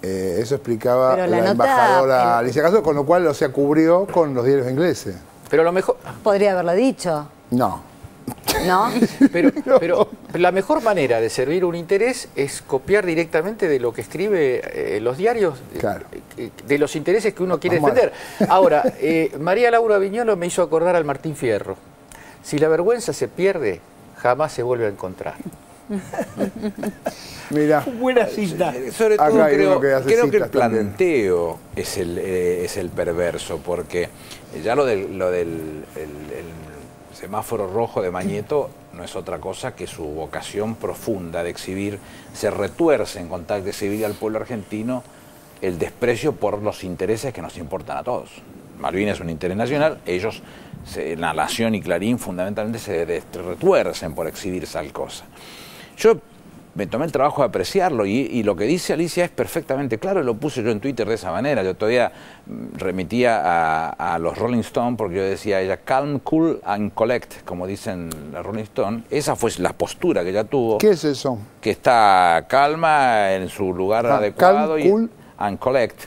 Eso explicaba Pero la la nota, embajadora Alicia Castro, con lo cual, o sea, cubrió con los diarios ingleses. Pero a lo mejor... Podría haberlo dicho. No. ¿No? Pero la mejor manera de servir un interés es copiar directamente de lo que escribe los diarios, de los intereses que uno quiere defender. Ahora, María Laura Viñolo me hizo acordar al Martín Fierro. Si la vergüenza se pierde, jamás se vuelve a encontrar. Mira. Buena cita. Sobre todo creo que el planteo es el perverso, porque ya lo del semáforo rojo de Mañeto no es otra cosa que su vocación profunda de exhibir, se retuerce en con tal de exhibir al pueblo argentino el desprecio por los intereses que nos importan a todos. Malvinas es un interés nacional, ellos, La Nación y Clarín fundamentalmente se retuercen por exhibir tal cosa. Yo me tomé el trabajo de apreciarlo y lo que dice Alicia es perfectamente claro y lo puse yo en Twitter de esa manera. Yo todavía remitía a los Rolling Stones porque yo decía ella calm, cool and collect, como dicen los Rolling Stones. Esa fue la postura que ella tuvo. ¿Qué es eso? Que está calma en su lugar adecuado calm, cool and collect.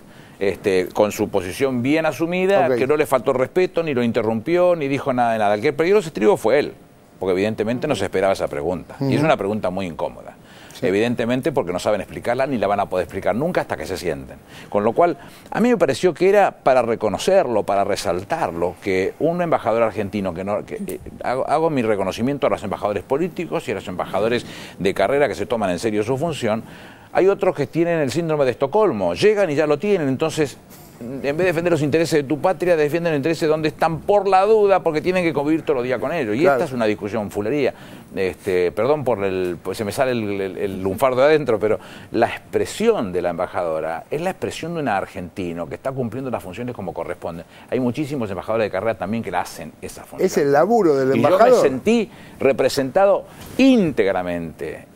Con su posición bien asumida, que no le faltó respeto, ni lo interrumpió, ni dijo nada de nada. El que perdió los estribos fue él, porque evidentemente no se esperaba esa pregunta. Y es una pregunta muy incómoda. Sí. Evidentemente porque no saben explicarla ni la van a poder explicar nunca hasta que se sienten. Con lo cual, a mí me pareció que era para reconocerlo, para resaltarlo, que un embajador argentino, hago mi reconocimiento a los embajadores políticos y a los embajadores de carrera que se toman en serio su función. Hay otros que tienen el síndrome de Estocolmo, llegan y ya lo tienen, entonces en vez de defender los intereses de tu patria, defienden los intereses de donde están por la duda, porque tienen que convivir todos los días con ellos. Y esta es una discusión fulería. Perdón pues se me sale el lunfardo de adentro, pero la expresión de la embajadora es la expresión de un argentino que está cumpliendo las funciones como corresponde. Hay muchísimos embajadores de carrera también que la hacen esa función. Es el laburo del embajador. Y yo me sentí representado íntegramente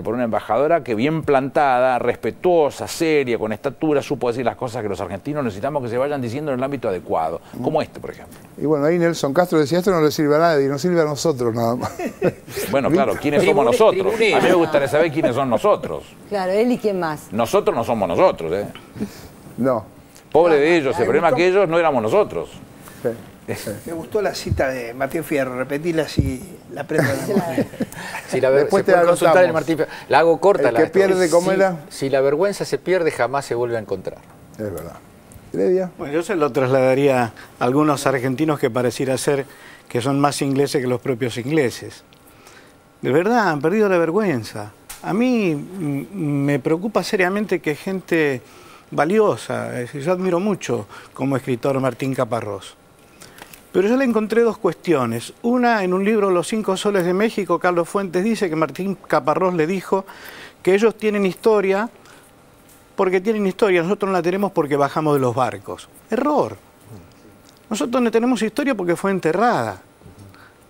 por una embajadora que bien plantada, respetuosa, seria, con estatura, supo decir las cosas que los argentinos necesitamos que se vayan diciendo en el ámbito adecuado, como por ejemplo. Y bueno, ahí Nelson Castro decía, esto no le sirve a nadie, nos sirve a nosotros nada más. Bueno, claro, ¿quiénes somos nosotros? A mí me gustaría saber quiénes son nosotros. Claro, él y quién más. Nosotros no somos nosotros, ¿eh? No. Pobre de ellos, el problema es que ellos no éramos nosotros. Sí. Me gustó la cita de Martín Fierro, repetila si la aprendo. Si después te puede consultar el Martín Fierro. La hago corta. El que pierde, ¿cómo era? Si la vergüenza se pierde, jamás se vuelve a encontrar. Es verdad. Heredia. Bueno, yo se lo trasladaría a algunos argentinos que pareciera ser que son más ingleses que los propios ingleses. De verdad, han perdido la vergüenza. A mí me preocupa seriamente que gente valiosa, yo admiro mucho como escritor Martín Caparrós. Pero yo le encontré dos cuestiones. Una, en un libro, Los 5 soles de México, Carlos Fuentes dice que Martín Caparrós le dijo que ellos tienen historia porque tienen historia, nosotros no la tenemos porque bajamos de los barcos. Error. Nosotros no tenemos historia porque fue enterrada,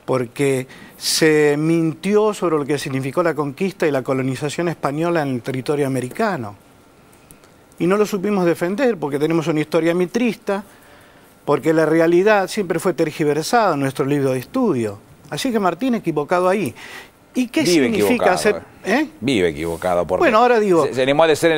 porque se mintió sobre lo que significó la conquista y la colonización española en el territorio americano. Y no lo supimos defender porque tenemos una historia mitrista, porque la realidad siempre fue tergiversada en nuestro libro de estudio. Así que Martín equivocado ahí. ¿Y qué significa hacer...? Vive equivocado. Porque bueno, ahora digo... Se animó a decir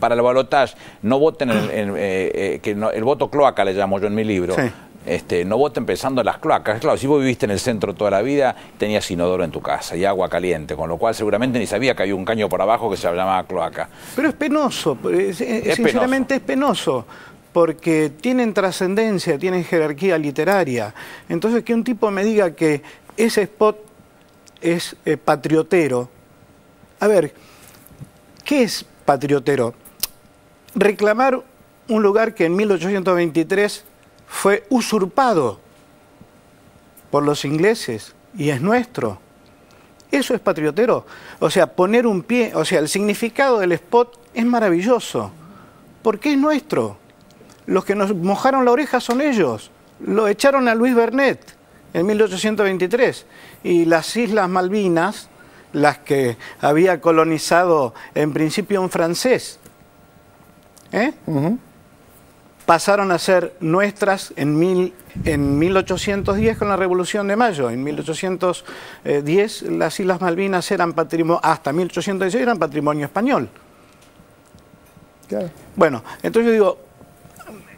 para el balotaje, no voten, el voto cloaca le llamo yo en mi libro. Sí. No voten pensando en las cloacas. Claro, si vos viviste en el centro toda la vida, tenías inodoro en tu casa y agua caliente, con lo cual seguramente ni sabía que había un caño por abajo que se llamaba cloaca. Pero es penoso, sinceramente es penoso. Porque tienen trascendencia, tienen jerarquía literaria. Entonces que un tipo me diga que ese spot es patriotero. A ver, ¿qué es patriotero? Reclamar un lugar que en 1823 fue usurpado por los ingleses y es nuestro. Eso es patriotero. O sea, poner un pie, o sea, el significado del spot es maravilloso, porque es nuestro. Los que nos mojaron la oreja son ellos, lo echaron a Luis Bernet en 1823. Y las Islas Malvinas, las que había colonizado en principio un francés, pasaron a ser nuestras en 1810 con la Revolución de Mayo. En 1810 las Islas Malvinas eran patrimonio, hasta 1816 eran patrimonio español. Claro. Bueno, entonces yo digo,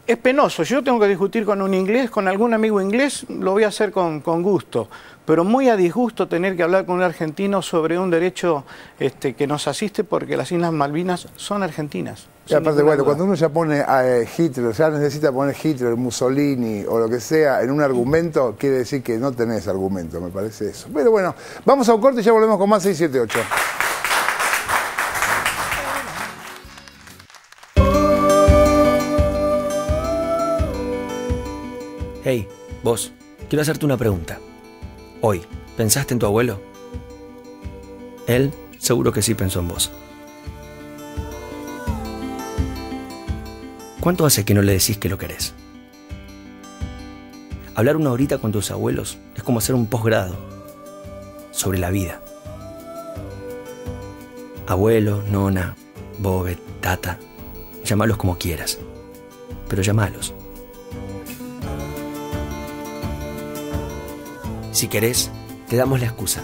es penoso. Si yo tengo que discutir con un inglés, con algún amigo inglés, lo voy a hacer con gusto. Pero muy a disgusto tener que hablar con un argentino sobre un derecho que nos asiste, porque las Islas Malvinas son argentinas. Y aparte, bueno, cuando uno ya pone a Hitler, ya necesita poner Hitler, Mussolini o lo que sea en un argumento, quiere decir que no tenés argumento, me parece eso. Pero bueno, vamos a un corte y ya volvemos con más 678. Hey, vos, quiero hacerte una pregunta. Hoy, ¿pensaste en tu abuelo? Él seguro que sí pensó en vos. ¿Cuánto hace que no le decís que lo querés? Hablar una horita con tus abuelos es como hacer un posgrado sobre la vida. Abuelo, nona, bobe, tata, llámalos como quieras, pero llámalos. Si querés, te damos la excusa.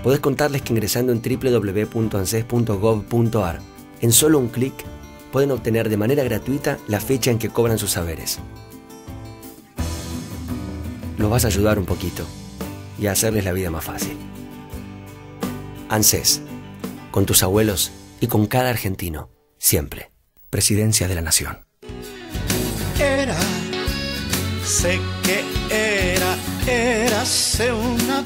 Podés contarles que ingresando en www.anses.gov.ar, en solo un clic, pueden obtener de manera gratuita la fecha en que cobran sus saberes. Los vas a ayudar un poquito y a hacerles la vida más fácil. ANSES, con tus abuelos y con cada argentino, siempre. Presidencia de la Nación. Sé que érase una